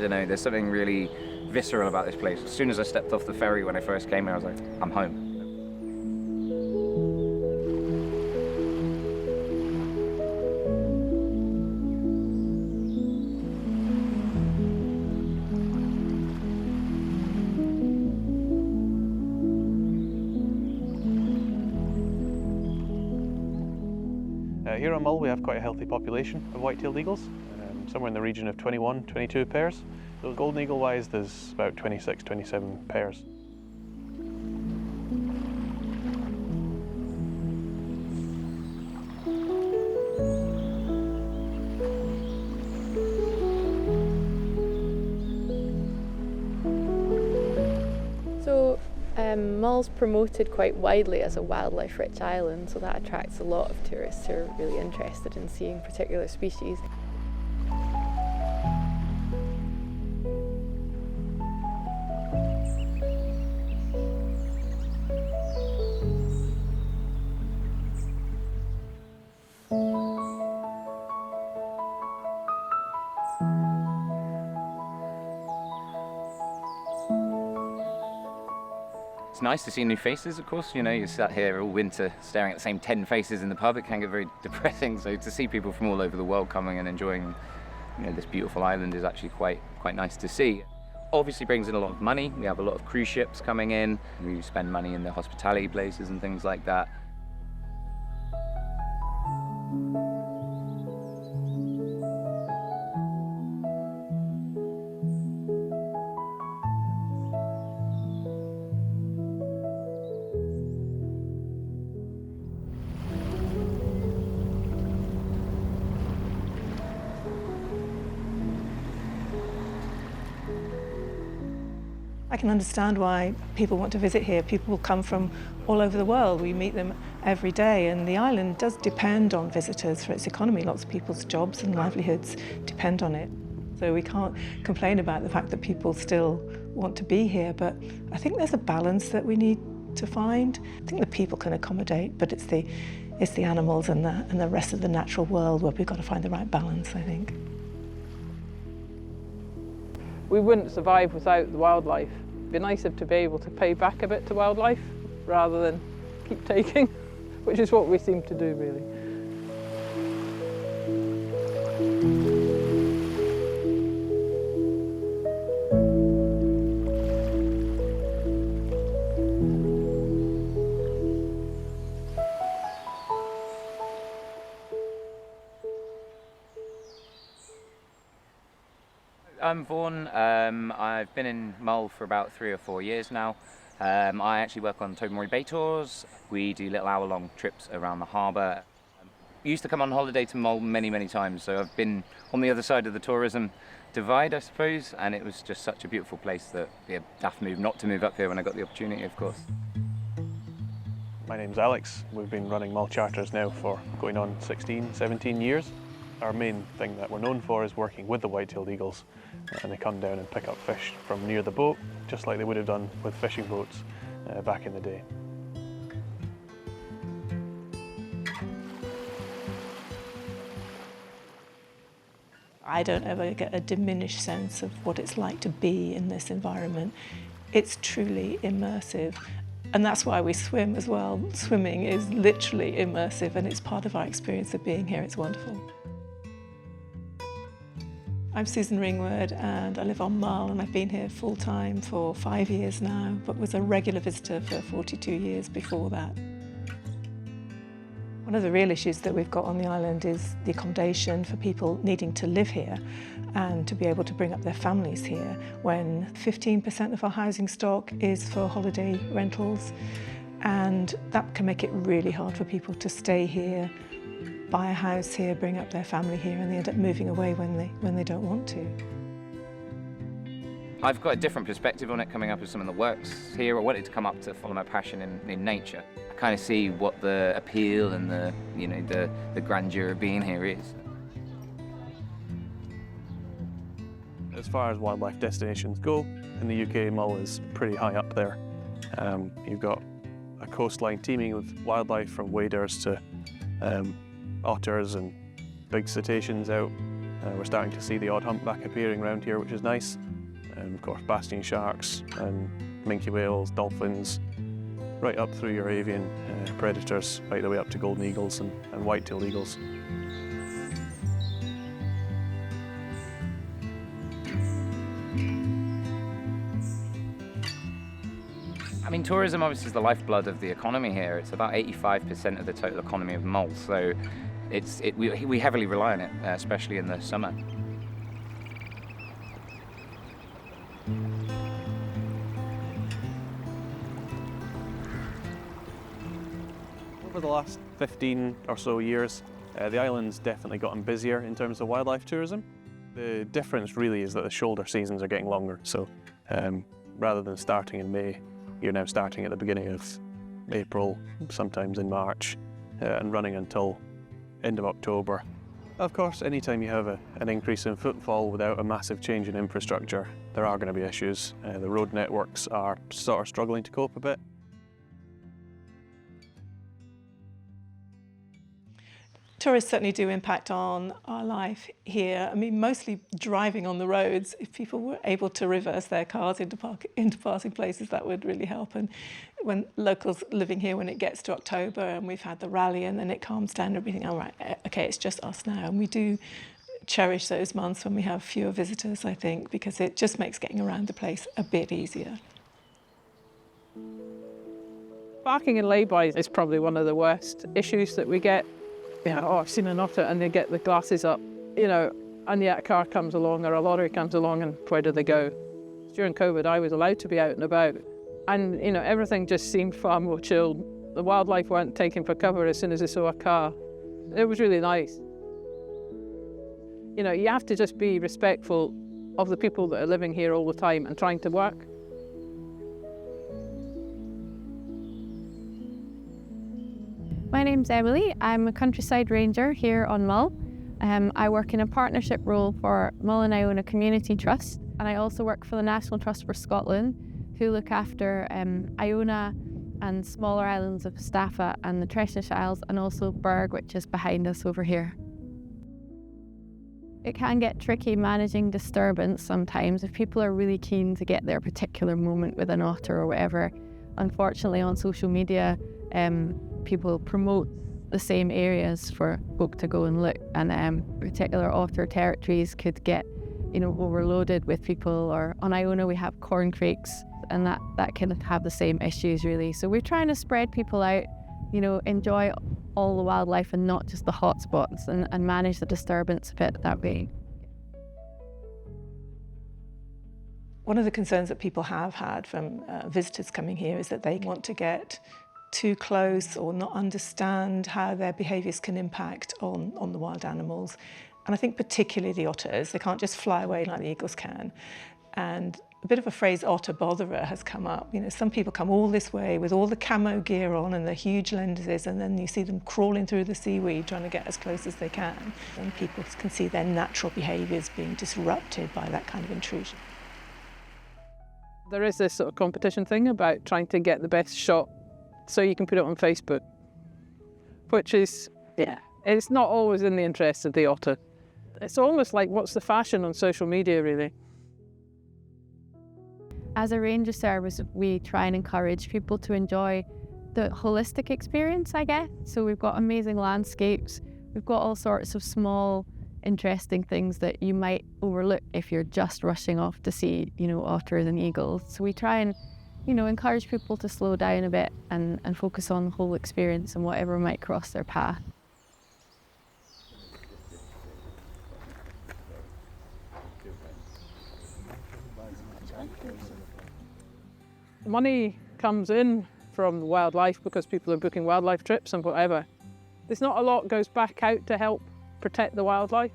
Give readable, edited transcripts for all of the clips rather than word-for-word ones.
don't know, there's something really visceral about this place. As soon as I stepped off the ferry when I first came here, I was like, I'm home. Here on Mull we have quite a healthy population of white-tailed eagles, somewhere in the region of 21, 22 pairs. So golden eagle-wise there's about 26, 27 pairs. Mull's promoted quite widely as a wildlife-rich island, so that attracts a lot of tourists who are really interested in seeing particular species. It's nice to see new faces, of course. You know, you sat here all winter staring at the same 10 faces in the pub. It can get very depressing. So to see people from all over the world coming and enjoying, you know, this beautiful island is actually quite nice to see. Obviously brings in a lot of money. We have a lot of cruise ships coming in. We spend money in the hospitality places and things like that. I can understand why people want to visit here. People come from all over the world. We meet them every day, and the island does depend on visitors for its economy. Lots of people's jobs and livelihoods depend on it. So we can't complain about the fact that people still want to be here, but I think there's a balance that we need to find. I think the people can accommodate, but it's the animals and the rest of the natural world where we've got to find the right balance, I think. We wouldn't survive without the wildlife. It'd be nicer to be able to pay back a bit to wildlife rather than keep taking, which is what we seem to do, really. I'm Vaughan. I've been in Mull for about 3 or 4 years now. I actually work on Toby Bay tours. We do little hour-long trips around the harbour. We used to come on holiday to Mull many times, so I've been on the other side of the tourism divide, I suppose, and it was just such a beautiful place that it'd be a daft move not to move up here when I got the opportunity, of course. My name's Alex. We've been running Mull charters now for going on 16, 17 years. Our main thing that we're known for is working with the white-tailed eagles, and they come down and pick up fish from near the boat, just like they would have done with fishing boats back in the day. I don't ever get a diminished sense of what it's like to be in this environment. It's truly immersive. And that's why we swim as well. Swimming is literally immersive, and it's part of our experience of being here. It's wonderful. I'm Susan Ringwood, and I live on Mull, and I've been here full-time for 5 years now, but was a regular visitor for 42 years before that. One of the real issues that we've got on the island is the accommodation for people needing to live here and to be able to bring up their families here, when 15% of our housing stock is for holiday rentals, and that can make it really hard for people to stay here, buy a house here, bring up their family here, and they end up moving away when they don't want to. I've got a different perspective on it coming up with some of the works here. I wanted to come up to follow my passion in nature. I kind of see what the appeal and the grandeur of being here is. As far as wildlife destinations go, in the UK, Mull is pretty high up there. You've got a coastline teeming with wildlife, from waders to otters and big cetaceans out We're starting to see the odd humpback appearing around here, which is nice. And of course, basking sharks and minke whales, dolphins, right up through your avian predators, right the way up to golden eagles and white-tailed eagles. I mean, tourism obviously is the lifeblood of the economy here. It's about 85% of the total economy of Mull, so we heavily rely on it, especially in the summer. Over the last 15 or so years, the island's definitely gotten busier in terms of wildlife tourism. The difference really is that the shoulder seasons are getting longer, so rather than starting in May, you're now starting at the beginning of April, sometimes in March, and running until end of October. Of course, anytime you have an increase in footfall without a massive change in infrastructure, there are going to be issues. The road networks are sort of struggling to cope a bit. Tourists certainly do impact on our life here. I mean, mostly driving on the roads. If people were able to reverse their cars into passing places, that would really help. And when locals living here, when it gets to October and we've had the rally and then it calms down, everything, all right, okay, it's just us now. And we do cherish those months when we have fewer visitors, I think, because it just makes getting around the place a bit easier. Parking in lay-bys is probably one of the worst issues that we get. Yeah, oh, I've seen an otter, and they get the glasses up, you know, and yet a car comes along or a lorry comes along, and where do they go? During COVID, I was allowed to be out and about, and, you know, everything just seemed far more chilled. The wildlife weren't taken for cover as soon as they saw a car. It was really nice. You know, you have to just be respectful of the people that are living here all the time and trying to work. My name's Emily. I'm a countryside ranger here on Mull. I work in a partnership role for Mull and Iona Community Trust, and I also work for the National Trust for Scotland, who look after Iona and smaller islands of Staffa and the Treshnish Isles, and also Berg, which is behind us over here. It can get tricky managing disturbance sometimes if people are really keen to get their particular moment with an otter or whatever. Unfortunately, on social media, people promote the same areas for folk to go and look, and particular otter territories could get, you know, overloaded with people. Or on Iona we have corn creeks, and that can have the same issues really. So we're trying to spread people out, you know, enjoy all the wildlife and not just the hot spots, and manage the disturbance a bit that way. One of the concerns that people have had from visitors coming here is that they want to get too close or not understand how their behaviours can impact on the wild animals. And I think particularly the otters, they can't just fly away like the eagles can. And a bit of a phrase, otter botherer, has come up. You know, some people come all this way with all the camo gear on and the huge lenses, and then you see them crawling through the seaweed trying to get as close as they can. And people can see their natural behaviours being disrupted by that kind of intrusion. There is this sort of competition thing about trying to get the best shot so you can put it on Facebook, which is, yeah, it's not always in the interest of the otter. It's almost like, what's the fashion on social media, really? As a ranger service, we try and encourage people to enjoy the holistic experience, I guess. So we've got amazing landscapes, we've got all sorts of small, interesting things that you might overlook if you're just rushing off to see, you know, otters and eagles. So we try and, you know, encourage people to slow down a bit and focus on the whole experience and whatever might cross their path. Money comes in from wildlife because people are booking wildlife trips and whatever. There's not a lot goes back out to help protect the wildlife.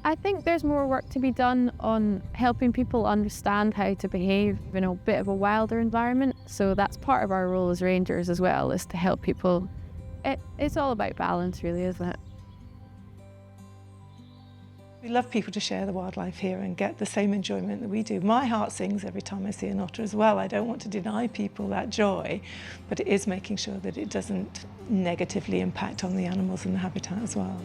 I think there's more work to be done on helping people understand how to behave in a bit of a wilder environment. So that's part of our role as rangers as well, is to help people. It's all about balance really, isn't it? We love people to share the wildlife here and get the same enjoyment that we do. My heart sings every time I see an otter as well. I don't want to deny people that joy, but it is making sure that it doesn't negatively impact on the animals and the habitat as well.